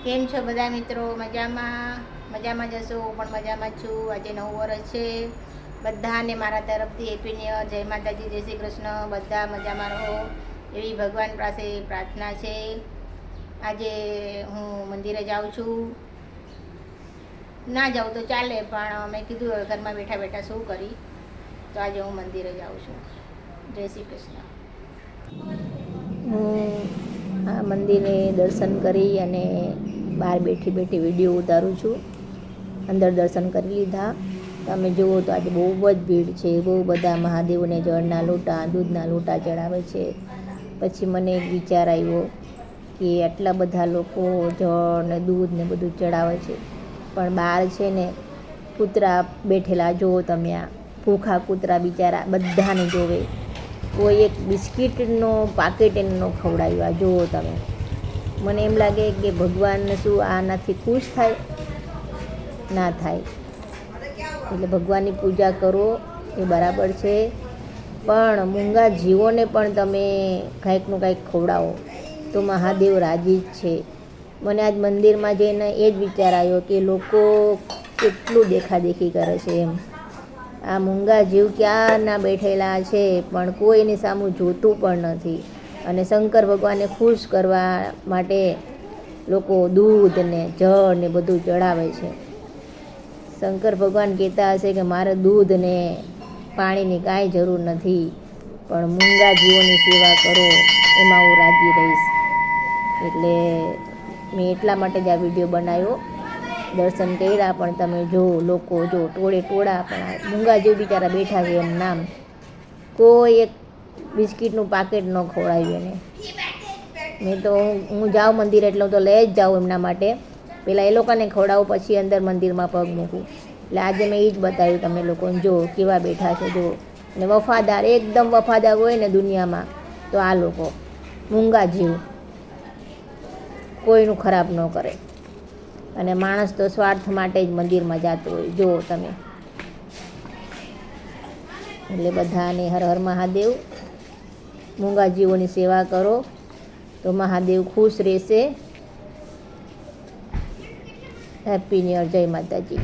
કેમ છો બધા મિત્રો? મજામાં જશો? પણ મજામાં જ છું. આજે નવું વર્ષ છે. બધાને મારા તરફથી હેપી ન્યુ યર, જય માતાજી, જય શ્રી કૃષ્ણ. બધા મજામાં રહો એવી ભગવાન પાસે પ્રાર્થના છે. આજે હું મંદિરે જાઉં છું. ના જાઉં તો ચાલે, પણ મેં કીધું હવે ઘરમાં બેઠા બેઠા શું કરી, તો આજે હું મંદિરે જાઉં છું. જય શ્રી કૃષ્ણ. હું આ મંદિરે દર્શન કરી અને બહાર બેઠી બેઠી વિડીયો ઉતારું છું. અંદર દર્શન કરી લીધા. તમે જુઓ તો આજે બહુ જ ભીડ છે. બહુ બધા મહાદેવને જળના લોટા, દૂધના લોટા ચડાવે છે. પછી મને એક વિચાર આવ્યો કે આટલા બધા લોકો જળ ને દૂધ ને બધું ચડાવે છે, પણ બહાર છે ને કૂતરા બેઠેલા જુઓ તમે, આ ભૂખા કૂતરા બિચારા બધાને જોવે. કોઈ એક બિસ્કિટનો પાકેટ એને ન ખવડાવ્યું. આ જુઓ તમે. મને એમ લાગે કે ભગવાન શું આનાથી ખુશ થાય? ના થાય. એટલે ભગવાનની પૂજા કરો એ બરાબર છે, પણ મૂંગા જીવોને પણ તમે કાંઈકનું કાંઈક ખવડાવો તો મહાદેવ રાજી જ છે. મને આજ મંદિરમાં જઈને એ જ વિચાર આવ્યો કે લોકો કેટલું દેખાદેખી કરે છે એમ. આ મૂંગા જીવ ક્યારના બેઠેલા છે, પણ કોઈની સામું જોતું પણ નથી. અને શંકર ભગવાનને ખુશ કરવા માટે લોકો દૂધ ને જળ ને બધું ચડાવે છે. શંકર ભગવાન કહેતા હશે કે મારે દૂધ ને પાણીની કાંઈ જરૂર નથી, પણ મૂંગા જીવોની સેવા કરો એમાં હું રાજી રહીશ. એટલે મેં એટલા માટે જ આ વિડીયો બનાવ્યો. દર્શન કર્યા, પણ તમે જો લોકો જો ટોળે ટોળા, પણ મૂંગા જીવ બિચારા બેઠા છે એમ નામ. કોઈ એક બિસ્કિટનું પાકેટ ન ખવડાવ્યું એને. મેં તો હું જાઉં મંદિરે એટલે હું તો લઈ જ જાઉં એમના માટે. પહેલાં એ લોકોને ખવડાવું, પછી અંદર મંદિરમાં પગ મૂકું. એટલે આજે મેં એ જ બતાવ્યું તમને લોકોને. જો કેવા બેઠા છે જો. અને વફાદાર, એકદમ વફાદાર હોય ને દુનિયામાં તો આ લોકો મૂંગા જીવ, કોઈનું ખરાબ ન કરે. અને માણસ તો સ્વાર્થ માટે જ મંદિરમાં જતો હોય જુઓ તમે. એટલે બધાને હર હર મહાદેવ. મૂંગા જીવોની સેવા કરો તો મહાદેવ ખુશ રહેશે. હેપી ન્યુ યર, જય માતાજી.